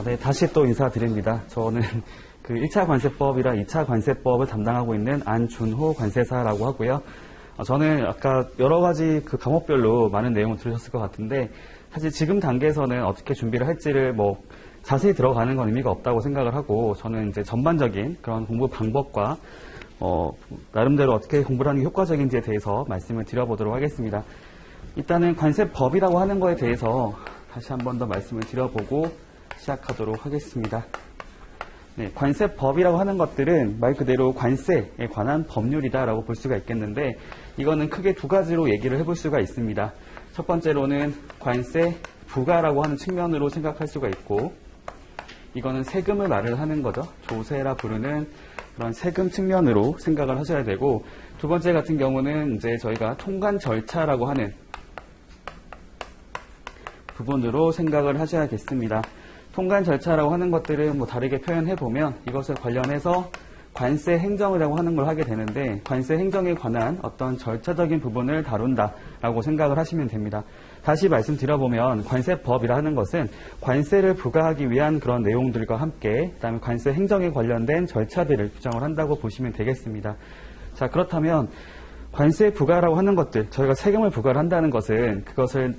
네, 다시 또 인사드립니다. 저는 그 1차 관세법이랑 2차 관세법을 담당하고 있는 안준호 관세사라고 하고요. 저는 아까 여러 가지 그 과목별로 많은 내용을 들으셨을 것 같은데, 사실 지금 단계에서는 어떻게 준비를 할지를 자세히 들어가는 건 의미가 없다고 생각을 하고, 저는 이제 전반적인 그런 공부 방법과 나름대로 어떻게 공부를 하는 게 효과적인지에 대해서 말씀을 드려보도록 하겠습니다. 일단은 관세법이라고 하는 거에 대해서 다시 한 번 더 말씀을 드려보고 시작하도록 하겠습니다. 네, 관세법이라고 하는 것들은 말 그대로 관세에 관한 법률이다라고 볼 수가 있겠는데, 이거는 크게 두 가지로 얘기를 해볼 수가 있습니다. 첫 번째로는 관세 부과라고 하는 측면으로 생각할 수가 있고, 이거는 세금을 말을 하는 거죠. 조세라 부르는 그런 세금 측면으로 생각을 하셔야 되고, 두 번째 같은 경우는 이제 저희가 통관 절차라고 하는 부분으로 생각을 하셔야겠습니다. 통관 절차라고 하는 것들을 다르게 표현해보면 이것을 관련해서 관세 행정이라고 하는 걸 하게 되는데, 관세 행정에 관한 어떤 절차적인 부분을 다룬다라고 생각을 하시면 됩니다. 다시 말씀드려보면 관세법이라 하는 것은 관세를 부과하기 위한 그런 내용들과 함께 그다음에 관세 행정에 관련된 절차들을 규정을 한다고 보시면 되겠습니다. 자, 그렇다면 관세 부과라고 하는 것들, 저희가 세금을 부과를 한다는 것은 그것을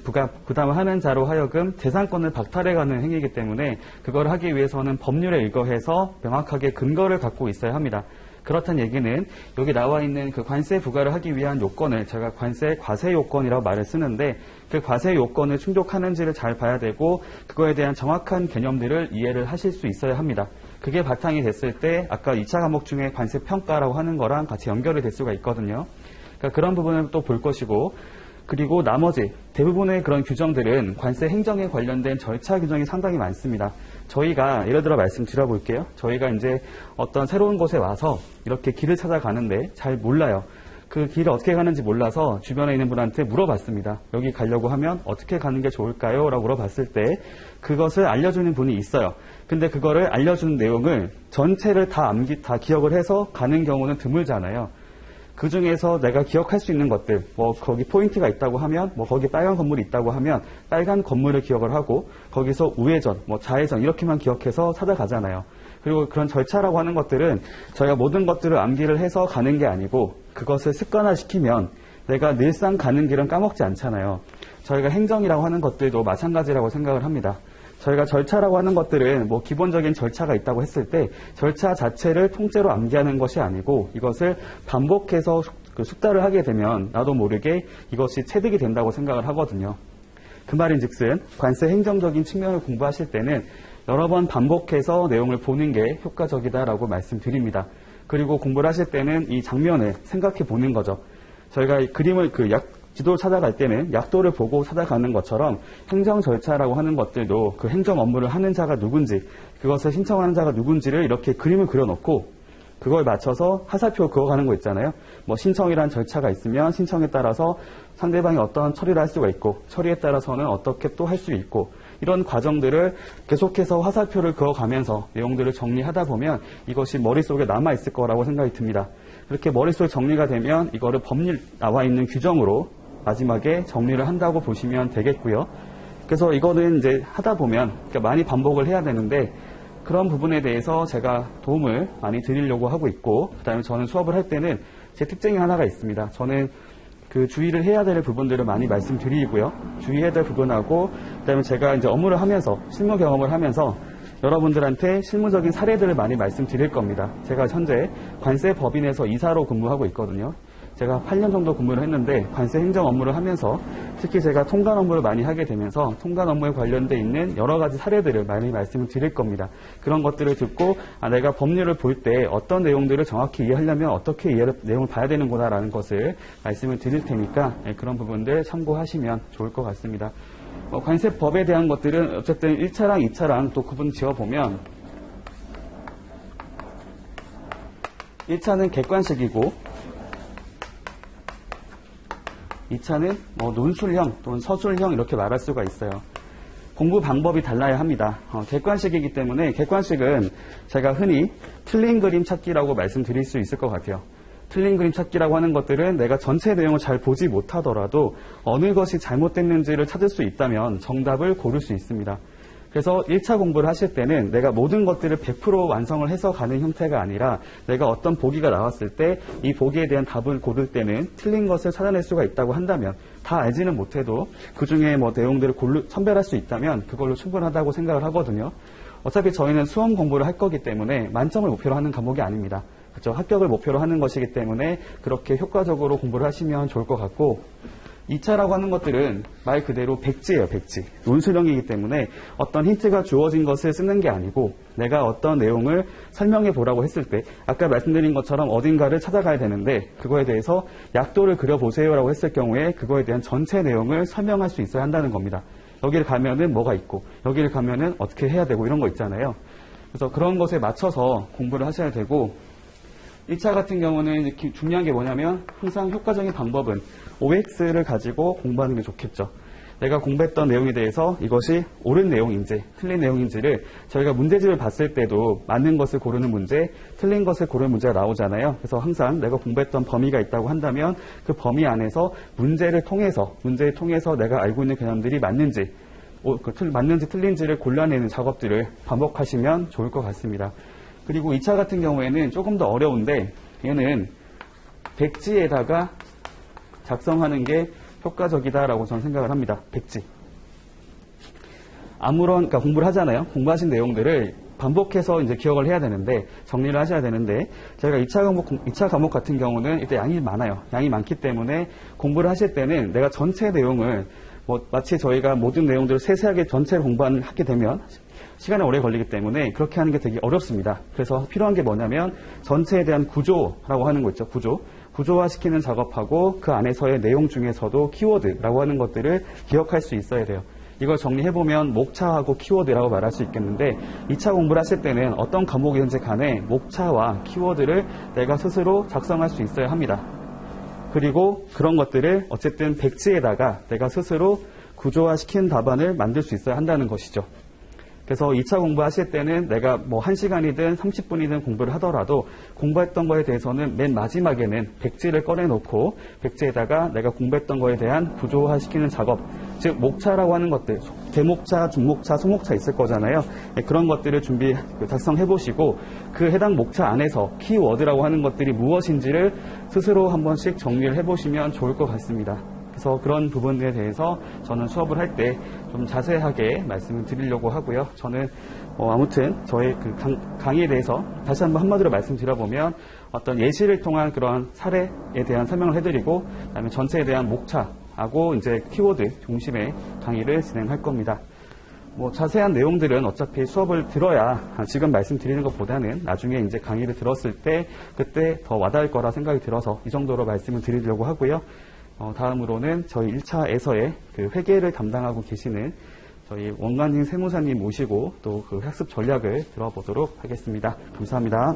부담하는 자로 하여금 재산권을 박탈해가는 행위이기 때문에 그걸 하기 위해서는 법률에 의거해서 명확하게 근거를 갖고 있어야 합니다. 그렇다는 얘기는 여기 나와 있는 그 관세 부과를 하기 위한 요건을 제가 관세 과세 요건이라고 말을 쓰는데, 그 과세 요건을 충족하는지를 잘 봐야 되고 그거에 대한 정확한 개념들을 이해를 하실 수 있어야 합니다. 그게 바탕이 됐을 때 아까 2차 과목 중에 관세 평가라고 하는 거랑 같이 연결이 될 수가 있거든요. 그러니까 그런 부분을 또 볼 것이고, 그리고 나머지 대부분의 그런 규정들은 관세 행정에 관련된 절차 규정이 상당히 많습니다. 저희가 예를 들어 말씀드려볼게요. 저희가 이제 어떤 새로운 곳에 와서 이렇게 길을 찾아가는데 잘 몰라요. 그 길을 어떻게 가는지 몰라서 주변에 있는 분한테 물어봤습니다. 여기 가려고 하면 어떻게 가는 게 좋을까요? 라고 물어봤을 때 그것을 알려주는 분이 있어요. 근데 그거를 알려주는 내용을 전체를 다 기억을 해서 가는 경우는 드물잖아요. 그 중에서 내가 기억할 수 있는 것들, 거기 포인트가 있다고 하면, 거기 빨간 건물이 있다고 하면, 빨간 건물을 기억을 하고, 거기서 우회전, 좌회전, 이렇게만 기억해서 찾아가잖아요. 그리고 그런 절차라고 하는 것들은 저희가 모든 것들을 암기를 해서 가는 게 아니고, 그것을 습관화시키면 내가 늘상 가는 길은 까먹지 않잖아요. 저희가 행정이라고 하는 것들도 마찬가지라고 생각을 합니다. 저희가 절차라고 하는 것들은 기본적인 절차가 있다고 했을 때 절차 자체를 통째로 암기하는 것이 아니고 이것을 반복해서 숙달을 하게 되면 나도 모르게 이것이 체득이 된다고 생각을 하거든요. 그 말인즉슨 관세 행정적인 측면을 공부하실 때는 여러 번 반복해서 내용을 보는 게 효과적이다라고 말씀드립니다. 그리고 공부를 하실 때는 이 장면을 생각해 보는 거죠. 저희가 그림을 지도를 찾아갈 때는 약도를 보고 찾아가는 것처럼 행정 절차라고 하는 것들도 그 행정 업무를 하는 자가 누군지, 그것을 신청하는 자가 누군지를 이렇게 그림을 그려놓고 그걸 맞춰서 하살표 그어가는 거 있잖아요. 신청이란 절차가 있으면 신청에 따라서 상대방이 어떠한 처리를 할 수가 있고, 처리에 따라서는 어떻게 또 할 수 있고, 이런 과정들을 계속해서 화살표를 그어가면서 내용들을 정리하다 보면 이것이 머릿속에 남아있을 거라고 생각이 듭니다. 그렇게 머릿속에 정리가 되면 이거를 법률 나와 있는 규정으로 마지막에 정리를 한다고 보시면 되겠고요. 그래서 이거는 이제 하다 보면 많이 반복을 해야 되는데, 그런 부분에 대해서 제가 도움을 많이 드리려고 하고 있고, 그 다음에 저는 수업을 할 때는 제 특징이 하나가 있습니다. 저는 그 주의를 해야 될 부분들을 많이 말씀드리고요. 주의해야 될 부분하고, 그 다음에 제가 이제 업무를 하면서, 실무 경험을 하면서 여러분들한테 실무적인 사례들을 많이 말씀드릴 겁니다. 제가 현재 관세법인에서 이사로 근무하고 있거든요. 제가 8년 정도 근무를 했는데 관세 행정 업무를 하면서 특히 제가 통관 업무를 많이 하게 되면서 통관 업무에 관련돼 있는 여러 가지 사례들을 많이 말씀을 드릴 겁니다. 그런 것들을 듣고 내가 법률을 볼 때 어떤 내용들을 정확히 이해하려면 어떻게 내용을 봐야 되는구나라는 것을 말씀을 드릴 테니까 그런 부분들 참고하시면 좋을 것 같습니다. 관세법에 대한 것들은 어쨌든 1차랑 2차랑 또 구분 지어보면 1차는 객관식이고 2차는 논술형 또는 서술형 이렇게 말할 수가 있어요. 공부 방법이 달라야 합니다. 객관식이기 때문에 객관식은 제가 흔히 틀린 그림 찾기라고 말씀드릴 수 있을 것 같아요. 틀린 그림 찾기라고 하는 것들은 내가 전체 내용을 잘 보지 못하더라도 어느 것이 잘못됐는지를 찾을 수 있다면 정답을 고를 수 있습니다. 그래서 1차 공부를 하실 때는 내가 모든 것들을 100% 완성을 해서 가는 형태가 아니라 내가 어떤 보기가 나왔을 때 이 보기에 대한 답을 고를 때는 틀린 것을 찾아낼 수가 있다고 한다면, 다 알지는 못해도 그 중에 뭐 내용들을 선별할 수 있다면 그걸로 충분하다고 생각을 하거든요. 어차피 저희는 수험 공부를 할 거기 때문에 만점을 목표로 하는 과목이 아닙니다. 그렇죠? 합격을 목표로 하는 것이기 때문에 그렇게 효과적으로 공부를 하시면 좋을 것 같고, 2차라고 하는 것들은 말 그대로 백지예요, 백지. 논술형이기 때문에 어떤 힌트가 주어진 것을 쓰는 게 아니고 내가 어떤 내용을 설명해 보라고 했을 때 아까 말씀드린 것처럼 어딘가를 찾아가야 되는데 그거에 대해서 약도를 그려보세요라고 했을 경우에 그거에 대한 전체 내용을 설명할 수 있어야 한다는 겁니다. 여기를 가면은 뭐가 있고 여기를 가면은 어떻게 해야 되고 이런 거 있잖아요. 그래서 그런 것에 맞춰서 공부를 하셔야 되고, 1차 같은 경우는 중요한 게 뭐냐면 항상 효과적인 방법은 OX를 가지고 공부하는 게 좋겠죠. 내가 공부했던 내용에 대해서 이것이 옳은 내용인지 틀린 내용인지를 저희가 문제집을 봤을 때도 맞는 것을 고르는 문제, 틀린 것을 고르는 문제가 나오잖아요. 그래서 항상 내가 공부했던 범위가 있다고 한다면 그 범위 안에서 문제를 통해서 내가 알고 있는 개념들이 맞는지 틀린지를 골라내는 작업들을 반복하시면 좋을 것 같습니다. 그리고 2차 같은 경우에는 조금 더 어려운데, 얘는 백지에다가 작성하는 게 효과적이다라고 저는 생각을 합니다. 백지. 그러니까 공부를 하잖아요. 공부하신 내용들을 반복해서 이제 기억을 해야 되는데, 정리를 하셔야 되는데, 저희가 2차 과목 같은 경우는 이때 양이 많아요. 양이 많기 때문에 공부를 하실 때는 내가 전체 내용을 마치 저희가 모든 내용들을 세세하게 전체를 하게 되면 시간이 오래 걸리기 때문에 그렇게 하는 게 되게 어렵습니다. 그래서 필요한 게 뭐냐면 전체에 대한 구조라고 하는 거 있죠. 구조화시키는 작업하고 그 안에서의 내용 중에서도 키워드라고 하는 것들을 기억할 수 있어야 돼요. 이걸 정리해보면 목차하고 키워드라고 말할 수 있겠는데, 2차 공부를 하실 때는 어떤 과목이든지 간에 목차와 키워드를 내가 스스로 작성할 수 있어야 합니다. 그리고 그런 것들을 어쨌든 백지에다가 내가 스스로 구조화시킨 답안을 만들 수 있어야 한다는 것이죠. 그래서 2차 공부하실 때는 내가 1시간이든 30분이든 공부를 하더라도 공부했던 거에 대해서는 맨 마지막에는 백지를 꺼내놓고 백지에다가 내가 공부했던 거에 대한 구조화시키는 작업, 즉 목차라고 하는 것들, 대목차, 중목차, 소목차 있을 거잖아요. 그런 것들을 작성해보시고 그 해당 목차 안에서 키워드라고 하는 것들이 무엇인지를 스스로 한 번씩 정리를 해보시면 좋을 것 같습니다. 그래서 그런 부분에 대해서 저는 수업을 할 때 좀 자세하게 말씀을 드리려고 하고요. 저는 아무튼 저의 그 강의에 대해서 다시 한마디로 말씀드려보면 어떤 예시를 통한 그러한 사례에 대한 설명을 해드리고, 그다음에 전체에 대한 목차하고 이제 키워드 중심의 강의를 진행할 겁니다. 자세한 내용들은 어차피 수업을 들어야 지금 말씀드리는 것보다는 나중에 이제 강의를 들었을 때 그때 더 와닿을 거라 생각이 들어서 이 정도로 말씀을 드리려고 하고요. 다음으로는 저희 1차에서의 그 회계를 담당하고 계시는 저희 원관진 세무사님 모시고 또 그 학습 전략을 들어보도록 하겠습니다. 감사합니다.